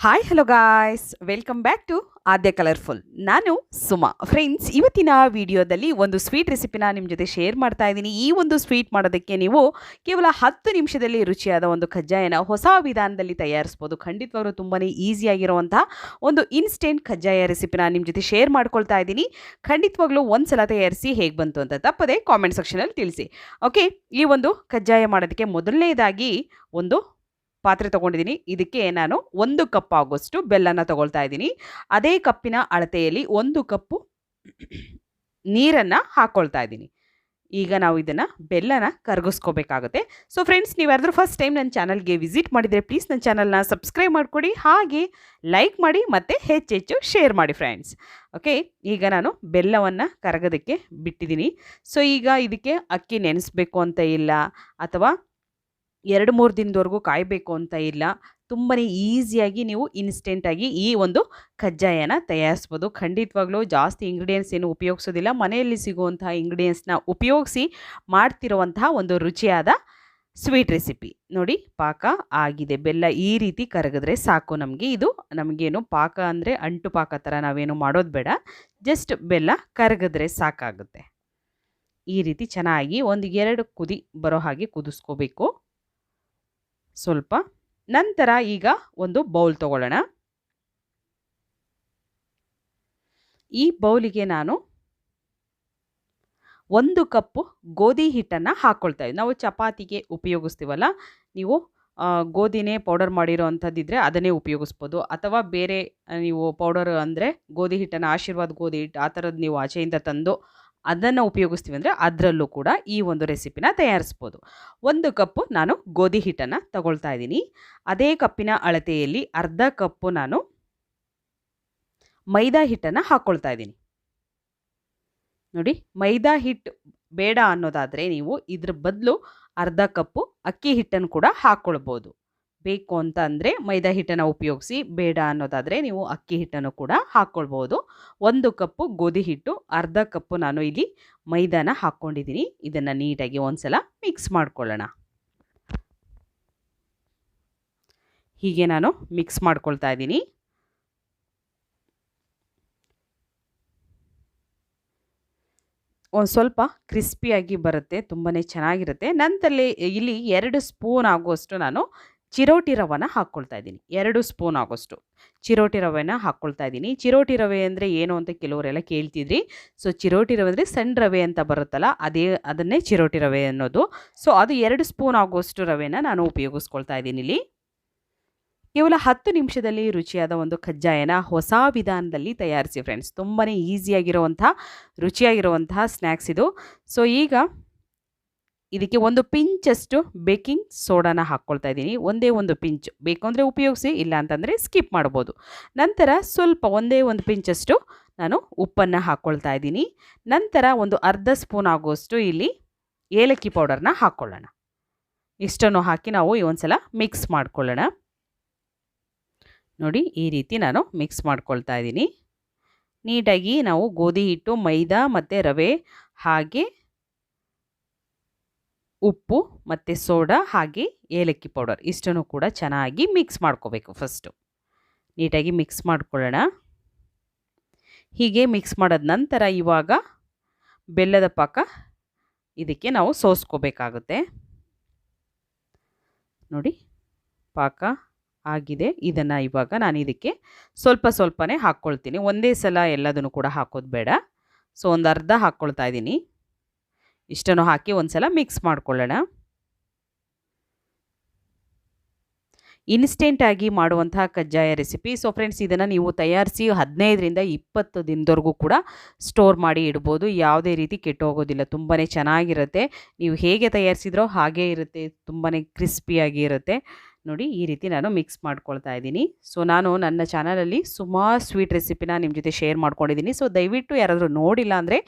Hi hello guys, welcome back to Adya colourful. ನಾನು Suma. Friends, ಇವತ್ತಿನ ವಿಡಿಯೋದಲ್ಲಿ ಒಂದು ಸ್ವೀಟ್ ರೆಸಿಪಿನ ನಿಮ್ಮ ಜೊತೆ ಶೇರ್ ಮಾಡ್ತಾ ಇದ್ದೀನಿ. ಈ ಒಂದು ಸ್ವೀಟ್ ಮಾಡೋದಕ್ಕೆ ನೀವು ಕೇವಲ 10 ನಿಮಿಷದಲ್ಲಿ ರುಚಿಯಾದ ಒಂದು ಕಜ್ಜಾಯನ ಹೊಸ ವಿಧಾನದಲ್ಲಿ ತಯಾರಿಸ್ಬೋದು. ಖಂಡಿತವಾಗ್ಲೂ ತುಂಬಾ ಈಸಿಯಾಗಿರುವಂಥ ಒಂದು ಇನ್ಸ್ಟೆಂಟ್ ಕಜ್ಜಾಯ ರೆಸಿಪಿನ ನಿಮ್ಮ ಜೊತೆ ಶೇರ್ ಮಾಡ್ಕೊಳ್ತಾ ಇದ್ದೀನಿ. ಖಂಡಿತವಾಗ್ಲೂ ಒಂದು ಸಲ ತಯಾರಿಸಿ ಹೇಗೆ ಬಂತು ಅಂತ ತಪ್ಪದೆ ಕಾಮೆಂಟ್ ಸೆಕ್ಷನಲ್ಲಿ ತಿಳಿಸಿ. ಓಕೆ, ಈ ಒಂದು ಕಜ್ಜಾಯ ಮಾಡೋದಕ್ಕೆ ಮೊದಲನೇದಾಗಿ ಒಂದು ಪಾತ್ರೆ ತೊಗೊಂಡಿದ್ದೀನಿ. ಇದಕ್ಕೆ ನಾನು 1 ಕಪ್ ಆಗೋಷ್ಟು ಬೆಲ್ಲನ ತೊಗೊಳ್ತಾ ಇದ್ದೀನಿ. ಅದೇ ಕಪ್ಪಿನ ಅಳತೆಯಲ್ಲಿ 1 ಕಪ್ಪು ನೀರನ್ನು ಹಾಕ್ಕೊಳ್ತಾ ಇದ್ದೀನಿ. ಈಗ ನಾವು ಇದನ್ನು ಬೆಲ್ಲನ ಕರಗಿಸ್ಕೋಬೇಕಾಗುತ್ತೆ. ಸೊ ಫ್ರೆಂಡ್ಸ್, ನೀವು ಯಾರಾದರೂ ಫಸ್ಟ್ ಟೈಮ್ ನನ್ನ ಚಾನಲ್ಗೆ ವಿಸಿಟ್ ಮಾಡಿದರೆ ಪ್ಲೀಸ್ ನನ್ನ ಚಾನಲ್ನ ಸಬ್ಸ್ಕ್ರೈಬ್ ಮಾಡಿಕೊಡಿ, ಹಾಗೆ ಲೈಕ್ ಮಾಡಿ ಮತ್ತು ಹೆಚ್ಚೆಚ್ಚು ಶೇರ್ ಮಾಡಿ ಫ್ರೆಂಡ್ಸ್. ಓಕೆ, ಈಗ ನಾನು ಬೆಲ್ಲವನ್ನು ಕರಗೋದಕ್ಕೆ ಬಿಟ್ಟಿದ್ದೀನಿ. ಸೊ ಈಗ ಇದಕ್ಕೆ ಅಕ್ಕಿ ನೆನೆಸ್ಬೇಕು ಅಂತ ಇಲ್ಲ, ಅಥವಾ 2-3 ದಿನದವರೆಗೂ ಕಾಯಬೇಕು ಅಂತ ಇಲ್ಲ. ತುಂಬಾ ಈಸಿಯಾಗಿ ನೀವು ಇನ್ಸ್ಟೆಂಟಾಗಿ ಈ ಒಂದು ಕಜ್ಜಾಯನ ತಯಾರಿಸ್ಬೋದು. ಖಂಡಿತವಾಗ್ಲೂ ಜಾಸ್ತಿ ಇಂಗ್ರೀಡಿಯೆಂಟ್ಸ್ ಏನು ಉಪಯೋಗಿಸೋದಿಲ್ಲ. ಮನೆಯಲ್ಲಿ ಸಿಗುವಂತಹ ಇಂಗ್ರೀಡಿಯೆಂಟ್ಸ್ನ ಉಪಯೋಗಿಸಿ ಮಾಡ್ತಿರುವಂತಹ ಒಂದು ರುಚಿಯಾದ ಸ್ವೀಟ್ ರೆಸಿಪಿ. ನೋಡಿ, ಪಾಕ ಆಗಿದೆ. ಬೆಲ್ಲ ಈ ರೀತಿ ಕರಗಿದ್ರೆ ಸಾಕು ನಮಗೆ. ಇದು ನಮಗೇನು ಪಾಕ ಅಂದರೆ ಅಂಟು ಪಾಕ ಥರ ನಾವೇನು ಮಾಡೋದು ಬೇಡ, ಜಸ್ಟ್ ಬೆಲ್ಲ ಕರಗಿದ್ರೆ ಸಾಕಾಗುತ್ತೆ. ಈ ರೀತಿ ಚೆನ್ನಾಗಿ 1-2 ಕುದಿ ಬರೋ ಹಾಗೆ ಕುದಿಸ್ಕೋಬೇಕು ಸ್ವಲ್ಪ. ನಂತರ ಈಗ ಒಂದು ಬೌಲ್ ತಗೊಳ್ಳೋಣ. ಈ ಬೌಲಿಗೆ ನಾನು 1 ಕಪ್ಪು ಗೋಧಿ ಹಿಟ್ಟನ್ನು ಹಾಕ್ಕೊಳ್ತಾ ಇದ್ದೀನಿ. ನಾವು ಚಪಾತಿಗೆ ಉಪಯೋಗಿಸ್ತೀವಲ್ಲ, ನೀವು ಗೋಧಿನೇ ಪೌಡರ್ ಮಾಡಿರೋ ಅಂಥದ್ದಿದ್ರೆ ಅದನ್ನೇ ಉಪಯೋಗಿಸ್ಬೋದು, ಅಥವಾ ಬೇರೆ ನೀವು ಪೌಡರ್ ಅಂದರೆ ಗೋಧಿ ಹಿಟ್ಟನ್ನು ಆಶೀರ್ವಾದ ಗೋಧಿ ಹಿಟ್ಟು ಆ ಥರದ್ದು ನೀವು ಆಚೆಯಿಂದ ತಂದು ಅದನ್ನು ಉಪಯೋಗಿಸ್ತೀವಿ ಅಂದರೆ ಅದರಲ್ಲೂ ಕೂಡ ಈ ಒಂದು ರೆಸಿಪಿನ ತಯಾರಿಸ್ಬೋದು. 1 ಕಪ್ಪು ನಾನು ಗೋಧಿ ಹಿಟ್ಟನ್ನು ತಗೊಳ್ತಾ ಇದ್ದೀನಿ. ಅದೇ ಕಪ್ಪಿನ ಅಳತೆಯಲ್ಲಿ ಅರ್ಧ ಕಪ್ಪು ನಾನು ಮೈದಾ ಹಿಟ್ಟನ್ನು ಹಾಕ್ಕೊಳ್ತಾ ಇದ್ದೀನಿ. ನೋಡಿ, ಮೈದಾ ಹಿಟ್ಟು ಬೇಡ ಅನ್ನೋದಾದರೆ ನೀವು ಇದ್ರ ಬದಲು ಅರ್ಧ ಕಪ್ಪು ಅಕ್ಕಿ ಹಿಟ್ಟನ್ನು ಕೂಡ ಹಾಕ್ಕೊಳ್ಬೋದು. ಬೇಕು ಅಂತ ಅಂದರೆ ಮೈದಾ ಹಿಟ್ಟನ್ನು ಉಪಯೋಗಿಸಿ, ಬೇಡ ಅನ್ನೋದಾದರೆ ನೀವು ಅಕ್ಕಿ ಹಿಟ್ಟನ್ನು ಕೂಡ ಹಾಕ್ಕೊಳ್ಬೋದು. 1 ಕಪ್ಪು ಗೋಧಿ ಹಿಟ್ಟು, ಅರ್ಧ ಕಪ್ಪು ನಾನು ಇಲ್ಲಿ ಮೈದಾನ ಹಾಕ್ಕೊಂಡಿದ್ದೀನಿ. ಇದನ್ನು ನೀಟಾಗಿ ಒಂದ್ಸಲ ಮಿಕ್ಸ್ ಮಾಡ್ಕೊಳ್ಳೋಣ. ಹೀಗೆ ನಾನು ಮಿಕ್ಸ್ ಮಾಡ್ಕೊಳ್ತಾ ಇದ್ದೀನಿ. ಒಂದು ಸ್ವಲ್ಪ ಕ್ರಿಸ್ಪಿಯಾಗಿ ಬರುತ್ತೆ, ತುಂಬಾ ಚೆನ್ನಾಗಿರುತ್ತೆ. ನಂತರದಲ್ಲಿ ಇಲ್ಲಿ 2 ಸ್ಪೂನ್ ಆಗುವಷ್ಟು ನಾನು ಚಿರೋಟಿ ರವೆನ ಹಾಕ್ಕೊಳ್ತಾ ಇದ್ದೀನಿ. 2 ಸ್ಪೂನ್ ಆಗೋಷ್ಟು ಚಿರೋಟಿ ರವೆನ ಹಾಕ್ಕೊಳ್ತಾ ಇದ್ದೀನಿ. ಚಿರೋಟಿ ರವೆ ಅಂದರೆ ಏನು ಅಂತ ಕೆಲವರೆಲ್ಲ ಕೇಳ್ತಿದ್ರಿ. ಸೊ ಚಿರೋಟಿ ರವೆ ಅಂದರೆ ಸಣ್ಣ ರವೆ ಅಂತ ಬರುತ್ತಲ್ಲ, ಅದನ್ನೇ ಚಿರೋಟಿ ರವೆ ಅನ್ನೋದು. ಸೊ ಅದು 2 ಸ್ಪೂನ್ ಆಗುವಷ್ಟು ರವೆನ ನಾನು ಉಪಯೋಗಿಸ್ಕೊಳ್ತಾ ಇದ್ದೀನಿ ಇಲ್ಲಿ. ಕೇವಲ 10 ನಿಮಿಷದಲ್ಲಿ ರುಚಿಯಾದ ಒಂದು ಕಜ್ಜಾಯನ ಹೊಸ ವಿಧಾನದಲ್ಲಿ ತಯಾರಿಸಿ ಫ್ರೆಂಡ್ಸ್. ತುಂಬಾ ಈಸಿಯಾಗಿರುವಂಥ ರುಚಿಯಾಗಿರುವಂತಹ ಸ್ನ್ಯಾಕ್ಸ್ ಇದು. ಸೊ ಈಗ ಇದಕ್ಕೆ 1 ಪಿಂಚಷ್ಟು ಬೇಕಿಂಗ್ ಸೋಡಾನ ಹಾಕ್ಕೊಳ್ತಾ ಇದ್ದೀನಿ. ಒಂದೇ 1 ಪಿಂಚ್, ಬೇಕು ಅಂದರೆ ಉಪಯೋಗಿಸಿ, ಇಲ್ಲ ಅಂತಂದರೆ ಸ್ಕಿಪ್ ಮಾಡ್ಬೋದು. ನಂತರ ಸ್ವಲ್ಪ ಒಂದೇ 1 ಪಿಂಚಷ್ಟು ನಾನು ಉಪ್ಪನ್ನು ಹಾಕ್ಕೊಳ್ತಾ ಇದ್ದೀನಿ. ನಂತರ ಒಂದು ಅರ್ಧ ಸ್ಪೂನ್ ಆಗುವಷ್ಟು ಇಲ್ಲಿ ಏಲಕ್ಕಿ ಪೌಡರ್ನ ಹಾಕ್ಕೊಳ್ಳೋಣ. ಇಷ್ಟನ್ನು ಹಾಕಿ ನಾವು ಒಂದ್ಸಲ ಮಿಕ್ಸ್ ಮಾಡ್ಕೊಳ್ಳೋಣ. ನೋಡಿ, ಈ ರೀತಿ ನಾನು ಮಿಕ್ಸ್ ಮಾಡ್ಕೊಳ್ತಾ ಇದ್ದೀನಿ. ನೀಟಾಗಿ ನಾವು ಗೋಧಿ ಹಿಟ್ಟು, ಮೈದಾ ಮತ್ತು ರವೆ, ಹಾಗೆ ಉಪ್ಪು ಮತ್ತು ಸೋಡಾ, ಹಾಗೆ ಏಲಕ್ಕಿ ಪೌಡರ್ ಇಷ್ಟನ್ನು ಕೂಡ ಚೆನ್ನಾಗಿ ಮಿಕ್ಸ್ ಮಾಡ್ಕೋಬೇಕು. ಫಸ್ಟು ನೀಟಾಗಿ ಮಿಕ್ಸ್ ಮಾಡ್ಕೊಳ್ಳೋಣ. ಹೀಗೆ ಮಿಕ್ಸ್ ಮಾಡಿದ ನಂತರ ಇವಾಗ ಬೆಲ್ಲದ ಪಾಕ ಇದಕ್ಕೆ ನಾವು ಸೋಸ್ಕೋಬೇಕಾಗುತ್ತೆ. ನೋಡಿ, ಪಾಕ ಆಗಿದೆ. ಇದನ್ನು ಇವಾಗ ನಾನು ಇದಕ್ಕೆ ಸ್ವಲ್ಪ ಸ್ವಲ್ಪನೇ ಹಾಕ್ಕೊಳ್ತೀನಿ. ಒಂದೇ ಸಲ ಎಲ್ಲದನ್ನು ಕೂಡ ಹಾಕೋದು ಬೇಡ. ಸೊ ಒಂದು ಅರ್ಧ ಹಾಕ್ಕೊಳ್ತಾ ಇದ್ದೀನಿ. ಇಷ್ಟನ್ನು ಹಾಕಿ ಒಂದ್ಸಲ ಮಿಕ್ಸ್ ಮಾಡ್ಕೊಳ್ಳೋಣ. ಇನ್ಸ್ಟೆಂಟಾಗಿ ಮಾಡುವಂತಹ ಕಜ್ಜಾಯ ರೆಸಿಪಿ. ಸೊ ಫ್ರೆಂಡ್ಸ್, ಇದನ್ನು ನೀವು ತಯಾರಿಸಿ 15-20 ದಿನದವರೆಗೂ ಕೂಡ ಸ್ಟೋರ್ ಮಾಡಿ ಇಡ್ಬೋದು. ಯಾವುದೇ ರೀತಿ ಕೆಟ್ಟೋಗೋದಿಲ್ಲ, ತುಂಬಾ ಚೆನ್ನಾಗಿರುತ್ತೆ. ನೀವು ಹೇಗೆ ತಯಾರಿಸಿದ್ರೋ ಹಾಗೇ ಇರುತ್ತೆ, ತುಂಬಾ ಕ್ರಿಸ್ಪಿಯಾಗಿ ಇರುತ್ತೆ. ನೋಡಿ, ಈ ರೀತಿ ನಾನು ಮಿಕ್ಸ್ ಮಾಡ್ಕೊಳ್ತಾ ಇದ್ದೀನಿ. ಸೊ ನಾನು ನನ್ನ ಚಾನಲಲ್ಲಿ ಸುಮಾರು ಸ್ವೀಟ್ ರೆಸಿಪಿನ ನಿಮ್ಮ ಜೊತೆ ಶೇರ್ ಮಾಡ್ಕೊಂಡಿದ್ದೀನಿ. ಸೊ ದಯವಿಟ್ಟು ಯಾರಾದರೂ ನೋಡಿಲ್ಲ ಅಂದರೆ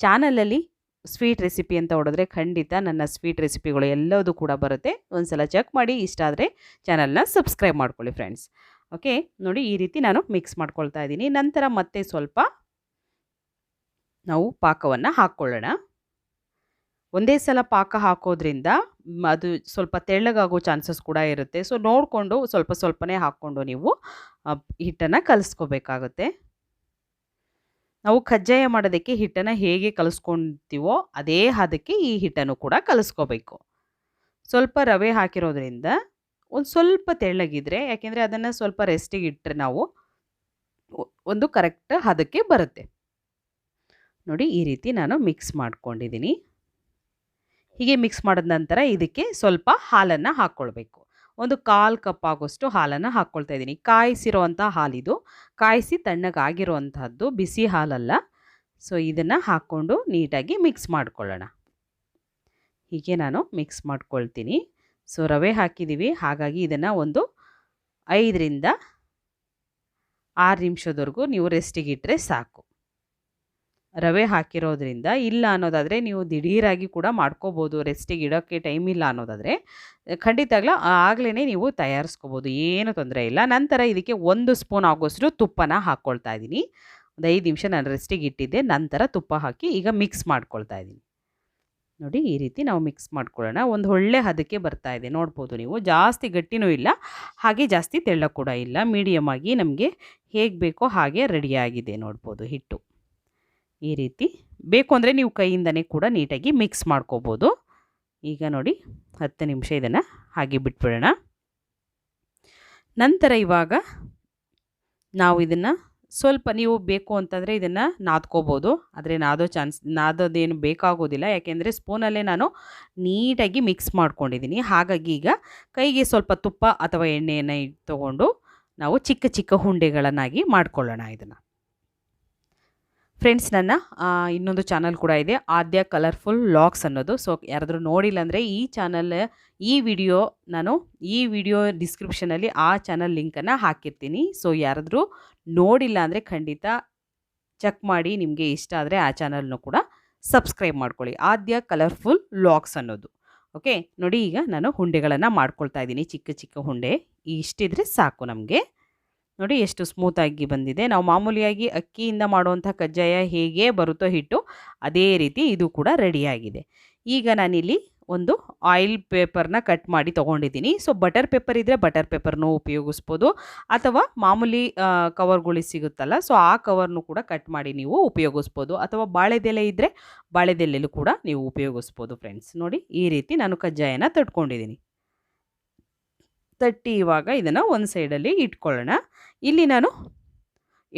ಚಾನಲಲ್ಲಿ ಸ್ವೀಟ್ ರೆಸಿಪಿ ಅಂತ ಹೊಡೆದ್ರೆ ಖಂಡಿತ ನನ್ನ ಸ್ವೀಟ್ ರೆಸಿಪಿಗಳು ಎಲ್ಲದೂ ಕೂಡ ಬರುತ್ತೆ. ಒಂದ್ಸಲ ಚೆಕ್ ಮಾಡಿ, ಇಷ್ಟ ಆದರೆ ಚಾನಲ್ನ ಸಬ್ಸ್ಕ್ರೈಬ್ ಮಾಡ್ಕೊಳ್ಳಿ ಫ್ರೆಂಡ್ಸ್. ಓಕೆ, ನೋಡಿ, ಈ ರೀತಿ ನಾನು ಮಿಕ್ಸ್ ಮಾಡ್ಕೊಳ್ತಾ ಇದ್ದೀನಿ. ನಂತರ ಮತ್ತೆ ಸ್ವಲ್ಪ ನಾವು ಪಾಕವನ್ನು ಹಾಕ್ಕೊಳ್ಳೋಣ. ಒಂದೇ ಸಲ ಪಾಕ ಹಾಕೋದ್ರಿಂದ ಅದು ಸ್ವಲ್ಪ ತೆಳ್ಳಗಾಗೋ ಚಾನ್ಸಸ್ ಕೂಡ ಇರುತ್ತೆ. ಸೊ ನೋಡಿಕೊಂಡು ಸ್ವಲ್ಪ ಸ್ವಲ್ಪನೇ ಹಾಕ್ಕೊಂಡು ನೀವು ಹಿಟ್ಟನ್ನು ಕಲಿಸ್ಕೋಬೇಕಾಗುತ್ತೆ. ನಾವು ಕಜ್ಜಾಯ ಮಾಡೋದಕ್ಕೆ ಹಿಟ್ಟನ್ನು ಹೇಗೆ ಕಲಿಸ್ಕೊಳ್ತೀವೋ ಅದೇ ಹದಕ್ಕೆ ಈ ಹಿಟ್ಟನ್ನು ಕೂಡ ಕಲಿಸ್ಕೋಬೇಕು. ಸ್ವಲ್ಪ ರವೆ ಹಾಕಿರೋದ್ರಿಂದ ಒಂದು ಸ್ವಲ್ಪ ತೆಳ್ಳಗಿದ್ರೆ, ಯಾಕೆಂದರೆ ಅದನ್ನು ಸ್ವಲ್ಪ ರೆಸ್ಟಿಗೆ ಇಟ್ಟರೆ ನಾವು ಒಂದು ಕರೆಕ್ಟ್ ಹದಕ್ಕೆ ಬರುತ್ತೆ. ನೋಡಿ ಈ ರೀತಿ ನಾನು ಮಿಕ್ಸ್ ಮಾಡ್ಕೊಂಡಿದ್ದೀನಿ. ಹೀಗೆ ಮಿಕ್ಸ್ ಮಾಡಿದ ನಂತರ ಇದಕ್ಕೆ ಸ್ವಲ್ಪ ಹಾಲನ್ನು ಹಾಕ್ಕೊಳ್ಬೇಕು. ಒಂದು 1/4 ಕಪ್ ಆಗೋಷ್ಟು ಹಾಲನ್ನು ಹಾಕ್ಕೊಳ್ತಾ ಇದ್ದೀನಿ. ಕಾಯಿಸಿರೋವಂಥ ಹಾಲಿದು, ಕಾಯಿಸಿ ತಣ್ಣಗಾಗಿರುವಂತಹದ್ದು, ಬಿಸಿ ಹಾಲಲ್ಲ. ಸೊ ಇದನ್ನು ಹಾಕ್ಕೊಂಡು ನೀಟಾಗಿ ಮಿಕ್ಸ್ ಮಾಡ್ಕೊಳ್ಳೋಣ. ಹೀಗೆ ನಾನು ಮಿಕ್ಸ್ ಮಾಡ್ಕೊಳ್ತೀನಿ. ಸೊ ರವೆ ಹಾಕಿದ್ದೀವಿ, ಹಾಗಾಗಿ ಇದನ್ನು ಒಂದು 5ರಿಂದ 6 ನಿಮಿಷದವರೆಗೂ ನೀವು ರೆಸ್ಟಿಗೆ ಇಟ್ಟರೆ ಸಾಕು. ರವೆ ಹಾಕಿರೋದ್ರಿಂದ, ಇಲ್ಲ ಅನ್ನೋದಾದರೆ ನೀವು ದಿಢೀರಾಗಿ ಕೂಡ ಮಾಡ್ಕೋಬೋದು. ರೆಸ್ಟಿಗೆ ಇಡೋಕ್ಕೆ ಟೈಮ್ ಇಲ್ಲ ಅನ್ನೋದಾದರೆ ಖಂಡಿತವಾಗ್ಲೂ ಆಗಲೇ ನೀವು ತಯಾರಿಸ್ಕೋಬೋದು, ಏನು ತೊಂದರೆ ಇಲ್ಲ. ನಂತರ ಇದಕ್ಕೆ 1 ಸ್ಪೂನ್ ಆಗೋಷ್ಟು ತುಪ್ಪನ ಹಾಕ್ಕೊಳ್ತಾ ಇದ್ದೀನಿ. ಒಂದು 5 ನಿಮಿಷ ನಾನು ರೆಸ್ಟಿಗೆ ಇಟ್ಟಿದ್ದೆ, ನಂತರ ತುಪ್ಪ ಹಾಕಿ ಈಗ ಮಿಕ್ಸ್ ಮಾಡ್ಕೊಳ್ತಾ ಇದ್ದೀನಿ. ನೋಡಿ ಈ ರೀತಿ ನಾವು ಮಿಕ್ಸ್ ಮಾಡ್ಕೊಳ್ಳೋಣ. ಒಂದು ಒಳ್ಳೆ ಹದಕ್ಕೆ ಬರ್ತಾ ಇದೆ, ನೋಡ್ಬೋದು ನೀವು. ಜಾಸ್ತಿ ಗಟ್ಟಿನೂ ಇಲ್ಲ, ಹಾಗೆ ಜಾಸ್ತಿ ತೆಳ್ಳ ಕೂಡ ಇಲ್ಲ. ಮೀಡಿಯಮ್ ಆಗಿ ನಮಗೆ ಹೇಗೆ ಬೇಕೋ ಹಾಗೆ ರೆಡಿಯಾಗಿದೆ, ನೋಡ್ಬೋದು ಹಿಟ್ಟು. ಈ ರೀತಿ ಬೇಕು ಅಂದರೆ ನೀವು ಕೈಯಿಂದನೇ ಕೂಡ ನೀಟಾಗಿ ಮಿಕ್ಸ್ ಮಾಡ್ಕೋಬೋದು. ಈಗ ನೋಡಿ 10 ನಿಮಿಷ ಇದನ್ನು ಹಾಗೆ ಬಿಟ್ಬಿಡೋಣ. ನಂತರ ಇವಾಗ ನಾವು ಇದನ್ನು ಸ್ವಲ್ಪ, ನೀವು ಬೇಕು ಅಂತಂದರೆ ಇದನ್ನು ನಾದ್ಕೋಬೋದು, ಆದರೆ ನಾದೋದೇನು ಬೇಕಾಗೋದಿಲ್ಲ. ಯಾಕೆಂದರೆ ಸ್ಪೂನಲ್ಲೇ ನಾನು ನೀಟಾಗಿ ಮಿಕ್ಸ್ ಮಾಡ್ಕೊಂಡಿದ್ದೀನಿ. ಹಾಗಾಗಿ ಈಗ ಕೈಗೆ ಸ್ವಲ್ಪ ತುಪ್ಪ ಅಥವಾ ಎಣ್ಣೆಯನ್ನು ತೊಗೊಂಡು ನಾವು ಚಿಕ್ಕ ಚಿಕ್ಕ ಉಂಡೆಗಳನ್ನಾಗಿ ಮಾಡ್ಕೊಳ್ಳೋಣ ಇದನ್ನು. ಫ್ರೆಂಡ್ಸ್, ನನ್ನ ಇನ್ನೊಂದು ಚಾನಲ್ ಕೂಡ ಇದೆ, ಆದ್ಯ ಕಲರ್ಫುಲ್ ವ್ಲಾಗ್ಸ್ ಅನ್ನೋದು. ಸೊ ಯಾರಾದರೂ ನೋಡಿಲ್ಲ ಅಂದರೆ ಈ ವಿಡಿಯೋ ಡಿಸ್ಕ್ರಿಪ್ಷನಲ್ಲಿ ಆ ಚಾನಲ್ ಲಿಂಕನ್ನು ಹಾಕಿರ್ತೀನಿ. ಸೊ ಯಾರಾದರೂ ನೋಡಿಲ್ಲ ಅಂದರೆ ಖಂಡಿತ ಚೆಕ್ ಮಾಡಿ, ನಿಮಗೆ ಇಷ್ಟ ಆದರೆ ಆ ಚಾನಲ್ನು ಕೂಡ ಸಬ್ಸ್ಕ್ರೈಬ್ ಮಾಡ್ಕೊಳ್ಳಿ, ಆದ್ಯ ಕಲರ್ಫುಲ್ ವ್ಲಾಗ್ಸ್ ಅನ್ನೋದು. ಓಕೆ, ನೋಡಿ ಈಗ ನಾನು ಉಂಡೆಗಳನ್ನು ಮಾಡ್ಕೊಳ್ತಾ ಇದ್ದೀನಿ, ಚಿಕ್ಕ ಚಿಕ್ಕ ಉಂಡೆ. ಇಷ್ಟಿದ್ರೆ ಸಾಕು ನಮಗೆ. ನೋಡಿ ಎಷ್ಟು ಸ್ಮೂತಾಗಿ ಬಂದಿದೆ. ನಾವು ಮಾಮೂಲಿಯಾಗಿ ಅಕ್ಕಿಯಿಂದ ಮಾಡುವಂಥ ಕಜ್ಜಾಯ ಹೇಗೆ ಬರುತ್ತೋ ಹಿಟ್ಟು, ಅದೇ ರೀತಿ ಇದು ಕೂಡ ರೆಡಿಯಾಗಿದೆ. ಈಗ ನಾನಿಲ್ಲಿ ಒಂದು ಆಯಿಲ್ ಪೇಪರ್ನ ಕಟ್ ಮಾಡಿ ತೊಗೊಂಡಿದ್ದೀನಿ. ಸೊ ಬಟರ್ ಪೇಪರ್ ಇದ್ದರೆ ಬಟರ್ ಪೇಪರ್ನೂ ಉಪಯೋಗಿಸ್ಬೋದು, ಅಥವಾ ಮಾಮೂಲಿ ಕವರ್ಗಳು ಸಿಗುತ್ತಲ್ಲ, ಸೊ ಆ ಕವರ್ನು ಕೂಡ ಕಟ್ ಮಾಡಿ ನೀವು ಉಪಯೋಗಿಸ್ಬೋದು, ಅಥವಾ ಬಾಳೆದೆಲೆ ಇದ್ದರೆ ಬಾಳೆದೆಲೆಲೂ ಕೂಡ ನೀವು ಉಪಯೋಗಿಸ್ಬೋದು. ಫ್ರೆಂಡ್ಸ್ ನೋಡಿ ಈ ರೀತಿ ನಾನು ಕಜ್ಜಾಯನ ತಟ್ಕೊಂಡಿದ್ದೀನಿ. ತಟ್ಟಿ ಇವಾಗ ಇದನ್ನು ಒಂದು ಸೈಡಲ್ಲಿ ಇಟ್ಕೊಳ್ಳೋಣ. ಇಲ್ಲಿ ನಾನು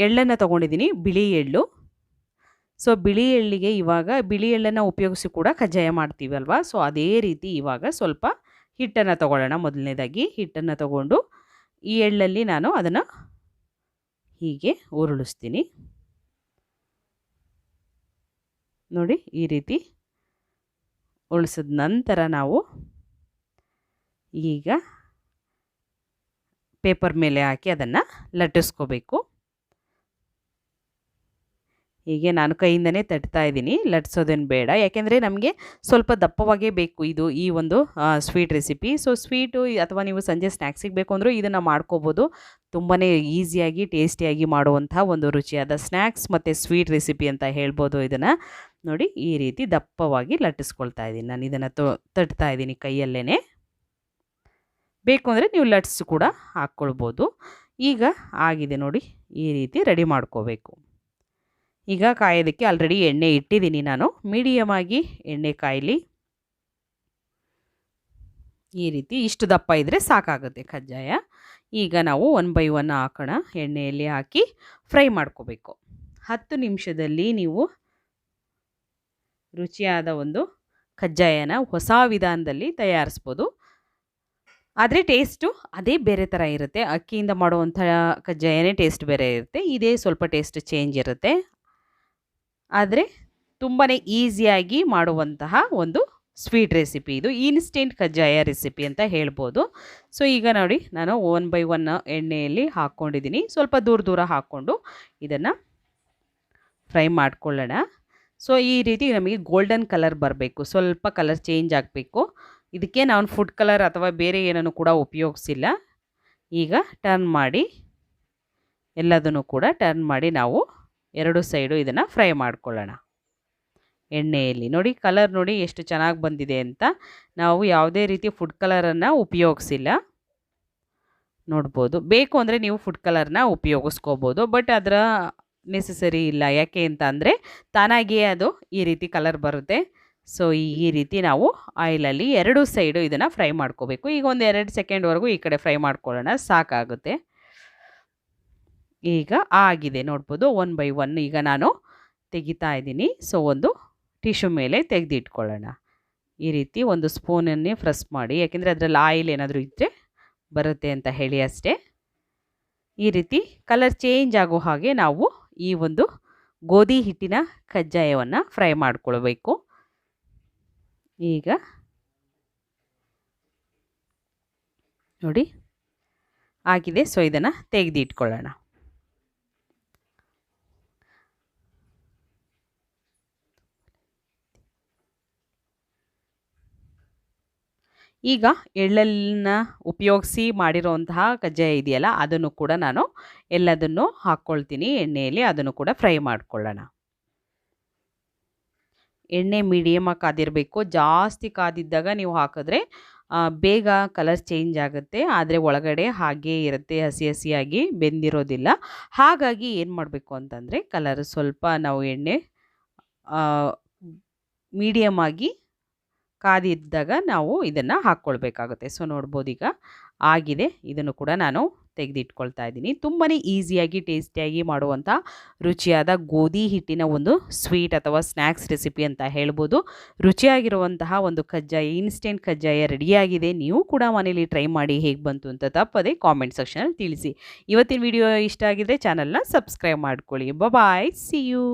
ಎಳ್ಳನ್ನು ತೊಗೊಂಡಿದ್ದೀನಿ, ಬಿಳಿ ಎಳ್ಳು. ಸೊ ಬಿಳಿ ಎಳ್ಳಿಗೆ ಇವಾಗ ಬಿಳಿ ಎಳ್ಳನ್ನು ಉಪಯೋಗಿಸಿ ಕೂಡ ಕಜ್ಜಾಯ ಮಾಡ್ತೀವಲ್ವ. ಸೊ ಅದೇ ರೀತಿ ಇವಾಗ ಸ್ವಲ್ಪ ಹಿಟ್ಟನ್ನು ತೊಗೊಳ್ಳೋಣ. ಮೊದಲನೇದಾಗಿ ಹಿಟ್ಟನ್ನು ತೊಗೊಂಡು ಈ ಎಳ್ಳಲ್ಲಿ ನಾನು ಅದನ್ನು ಹೀಗೆ ಉರುಳಿಸ್ತೀನಿ. ನೋಡಿ ಈ ರೀತಿ ಉಳಿಸಿದ ನಂತರ ನಾವು ಈಗ ಪೇಪರ್ ಮೇಲೆ ಹಾಕಿ ಅದನ್ನು ಲಟ್ಟಿಸ್ಕೋಬೇಕು. ಹೀಗೆ ನಾನು ಕೈಯಿಂದನೇ ತಟ್ತಾ ಇದ್ದೀನಿ, ಲಟ್ಸೋದೇನು ಬೇಡ. ಯಾಕೆಂದರೆ ನಮಗೆ ಸ್ವಲ್ಪ ದಪ್ಪವಾಗೇ ಬೇಕು ಈ ಒಂದು ಸ್ವೀಟ್ ರೆಸಿಪಿ. ಸೊ ಸ್ವೀಟು ಅಥವಾ ನೀವು ಸಂಜೆ ಸ್ನ್ಯಾಕ್ಸಿಗೆ ಬೇಕು ಅಂದರೂ ಇದನ್ನು ಮಾಡ್ಕೋಬೋದು. ತುಂಬಾ ಈಸಿಯಾಗಿ ಟೇಸ್ಟಿಯಾಗಿ ಮಾಡುವಂಥ ಒಂದು ರುಚಿಯಾದ ಸ್ನ್ಯಾಕ್ಸ್ ಮತ್ತು ಸ್ವೀಟ್ ರೆಸಿಪಿ ಅಂತ ಹೇಳ್ಬೋದು ಇದನ್ನು. ನೋಡಿ ಈ ರೀತಿ ದಪ್ಪವಾಗಿ ಲಟ್ಟಿಸ್ಕೊಳ್ತಾ ಇದ್ದೀನಿ ನಾನು. ಇದನ್ನು ತಟ್ತಾ ಇದ್ದೀನಿ ಕೈಯಲ್ಲೇ. ಬೇಕು ಅಂದರೆ ನೀವು ಲಟ್ಸ್ ಕೂಡ ಹಾಕ್ಕೊಳ್ಬೋದು. ಈಗ ಆಗಿದೆ ನೋಡಿ, ಈ ರೀತಿ ರೆಡಿ ಮಾಡ್ಕೋಬೇಕು. ಈಗ ಕಾಯೋದಕ್ಕೆ ಆಲ್ರೆಡಿ ಎಣ್ಣೆ ಇಟ್ಟಿದ್ದೀನಿ ನಾನು. ಮೀಡಿಯಮ್ ಆಗಿ ಎಣ್ಣೆ ಕಾಯಲಿ. ಈ ರೀತಿ ಇಷ್ಟು ದಪ್ಪ ಇದ್ದರೆ ಸಾಕಾಗುತ್ತೆ ಕಜ್ಜಾಯ. ಈಗ ನಾವು 1 ಬೈ 1 ಹಾಕೋಣ. ಎಣ್ಣೆಯಲ್ಲಿ ಹಾಕಿ ಫ್ರೈ ಮಾಡ್ಕೋಬೇಕು. 10 ನಿಮಿಷದಲ್ಲಿ ನೀವು ರುಚಿಯಾದ ಒಂದು ಕಜ್ಜಾಯನ ಹೊಸ ವಿಧಾನದಲ್ಲಿ ತಯಾರಿಸ್ಬೋದು. ಆದರೆ ಟೇಸ್ಟು ಅದೇ ಬೇರೆ ಥರ ಇರುತ್ತೆ. ಅಕ್ಕಿಯಿಂದ ಮಾಡುವಂಥ ಕಜ್ಜಾಯನೇ ಟೇಸ್ಟ್ ಬೇರೆ ಇರುತ್ತೆ, ಇದೇ ಸ್ವಲ್ಪ ಟೇಸ್ಟ್ ಚೇಂಜ್ ಇರುತ್ತೆ. ಆದರೆ ತುಂಬಾ ಈಸಿಯಾಗಿ ಮಾಡುವಂತಹ ಒಂದು ಸ್ವೀಟ್ ರೆಸಿಪಿ ಇದು. ಇನ್ಸ್ಟೆಂಟ್ ಕಜ್ಜಾಯ ರೆಸಿಪಿ ಅಂತ ಹೇಳ್ಬೋದು. ಸೊ ಈಗ ನೋಡಿ ನಾನು 1 ಬೈ 1 ಎಣ್ಣೆಯಲ್ಲಿ ಹಾಕ್ಕೊಂಡಿದ್ದೀನಿ. ಸ್ವಲ್ಪ ದೂರ ಹಾಕ್ಕೊಂಡು ಇದನ್ನು ಫ್ರೈ ಮಾಡ್ಕೊಳ್ಳೋಣ. ಸೊ ಈ ರೀತಿ ನಮಗೆ ಗೋಲ್ಡನ್ ಕಲರ್ ಬರಬೇಕು, ಸ್ವಲ್ಪ ಕಲರ್ ಚೇಂಜ್ ಆಗಬೇಕು. ಇದಕ್ಕೆ ನಾನು ಫುಡ್ ಕಲರ್ ಅಥವಾ ಬೇರೆ ಏನನ್ನು ಕೂಡ ಉಪಯೋಗಿಸಿಲ್ಲ. ಈಗ ಟರ್ನ್ ಮಾಡಿ, ಎಲ್ಲದನ್ನು ಕೂಡ ಟರ್ನ್ ಮಾಡಿ ನಾವು 2 ಸೈಡು ಇದನ್ನು ಫ್ರೈ ಮಾಡ್ಕೊಳ್ಳೋಣ. ಎಣ್ಣೆಯಲ್ಲಿ. ನೋಡಿ ಕಲರ್ ನೋಡಿ ಎಷ್ಟು ಚೆನ್ನಾಗಿ ಬಂದಿದೆ ಅಂತ. ನಾವು ಯಾವುದೇ ರೀತಿ ಫುಡ್ ಕಲರನ್ನು ಉಪಯೋಗಿಸಿಲ್ಲ. ನೋಡ್ಬೋದು. ಬೇಕು ಅಂದರೆ ನೀವು ಫುಡ್ ಕಲರ್ನ ಉಪಯೋಗಿಸ್ಕೋಬೋದು. ಬಟ್ ಅದರ ನೆಸೆಸರಿ ಇಲ್ಲ. ಯಾಕೆ ಅಂತ ಅಂದರೆ ತಾನಾಗಿಯೇ ಅದು ಈ ರೀತಿ ಕಲರ್ ಬರುತ್ತೆ. ಸೊ ಈ ರೀತಿ ನಾವು ಆಯಿಲಲ್ಲಿ ಎರಡೂ ಸೈಡು ಇದನ್ನು ಫ್ರೈ ಮಾಡ್ಕೋಬೇಕು. ಈಗ ಒಂದು 2 ಸೆಕೆಂಡ್ವರೆಗೂ ಈ ಕಡೆ ಫ್ರೈ ಮಾಡ್ಕೊಳ್ಳೋಣ, ಸಾಕಾಗುತ್ತೆ. ಈಗ ಆಗಿದೆ ನೋಡ್ಬೋದು. 1 ಬೈ 1 ಈಗ ನಾನು ತೆಗಿತಾ ಇದ್ದೀನಿ. ಸೊ ಒಂದು ಟಿಶ್ಯೂ ಮೇಲೆ ತೆಗೆದಿಟ್ಕೊಳ್ಳೋಣ. ಈ ರೀತಿ ಒಂದು ಸ್ಪೂನನ್ನೇ ಪ್ರೆಸ್ ಮಾಡಿ, ಯಾಕೆಂದರೆ ಅದರಲ್ಲಿ ಆಯಿಲ್ ಏನಾದರೂ ಇದ್ದರೆ ಬರುತ್ತೆ ಅಂತ ಹೇಳಿ ಅಷ್ಟೇ. ಈ ರೀತಿ ಕಲರ್ ಚೇಂಜ್ ಆಗೋ ಹಾಗೆ ನಾವು ಈ ಒಂದು ಗೋಧಿ ಹಿಟ್ಟಿನ ಕಜ್ಜಾಯವನ್ನು ಫ್ರೈ ಮಾಡ್ಕೊಳ್ಬೇಕು. ಈಗ ನೋಡಿ ಆಗಿದೆ. ಸೊ ಇದನ್ನು ತೆಗೆದಿಟ್ಕೊಳ್ಳೋಣ. ಈಗ ಎಳ್ಳನ್ನ ಉಪಯೋಗಿಸಿ ಮಾಡಿರೋಂತಹ ಕಜ್ಜಾಯ ಇದೆಯಲ್ಲ, ಅದನ್ನು ಕೂಡ ನಾನು ಎಲ್ಲದನ್ನು ಹಾಕ್ಕೊಳ್ತೀನಿ ಎಣ್ಣೆಯಲ್ಲಿ. ಅದನ್ನು ಕೂಡ ಫ್ರೈ ಮಾಡ್ಕೊಳ್ಳೋಣ. ಎಣ್ಣೆ ಮೀಡಿಯಮಾಗಿ ಕಾದಿರಬೇಕು. ಜಾಸ್ತಿ ಕಾದಿದ್ದಾಗ ನೀವು ಹಾಕಿದ್ರೆ ಬೇಗ ಕಲರ್ ಚೇಂಜ್ ಆಗುತ್ತೆ. ಆದರೆ ಒಳಗಡೆ ಹಾಗೇ ಇರುತ್ತೆ, ಹಸಿ ಹಸಿಯಾಗಿ ಬೆಂದಿರೋದಿಲ್ಲ. ಹಾಗಾಗಿ ಏನು ಮಾಡಬೇಕು ಅಂತಂದರೆ ಕಲರ್ ಸ್ವಲ್ಪ ನಾವು ಎಣ್ಣೆ ಮೀಡಿಯಮಾಗಿ ಕಾದಿದ್ದಾಗ ನಾವು ಇದನ್ನು ಹಾಕ್ಕೊಳ್ಬೇಕಾಗುತ್ತೆ. ಸೊ ನೋಡ್ಬೋದು ಈಗ ಆಗಿದೆ. ಇದನ್ನು ಕೂಡ ನಾನು ತೆಗೆದಿಟ್ಕೊಳ್ತಾ ಇದ್ದೀನಿ. ತುಂಬಾ ಈಸಿಯಾಗಿ ಟೇಸ್ಟಿಯಾಗಿ ಮಾಡುವಂಥ ರುಚಿಯಾದ ಗೋಧಿ ಹಿಟ್ಟಿನ ಒಂದು ಸ್ವೀಟ್ ಅಥವಾ ಸ್ನ್ಯಾಕ್ಸ್ ರೆಸಿಪಿ ಅಂತ ಹೇಳ್ಬೋದು. ರುಚಿಯಾಗಿರುವಂತಹ ಒಂದು ಕಜ್ಜಾಯ, ಇನ್ಸ್ಟೆಂಟ್ ಕಜ್ಜಾಯ ರೆಡಿಯಾಗಿದೆ. ನೀವು ಕೂಡ ಮನೇಲಿ ಟ್ರೈ ಮಾಡಿ ಹೇಗೆ ಬಂತು ಅಂತ ತಪ್ಪದೆ ಕಾಮೆಂಟ್ ಸೆಕ್ಷನಲ್ಲಿ ತಿಳಿಸಿ. ಇವತ್ತಿನ ವಿಡಿಯೋ ಇಷ್ಟ ಆಗಿದ್ರೆ ಚಾನಲ್ನ ಸಬ್ಸ್ಕ್ರೈಬ್ ಮಾಡ್ಕೊಳ್ಳಿ. ಬಾಯ್, ಸಿ ಯು.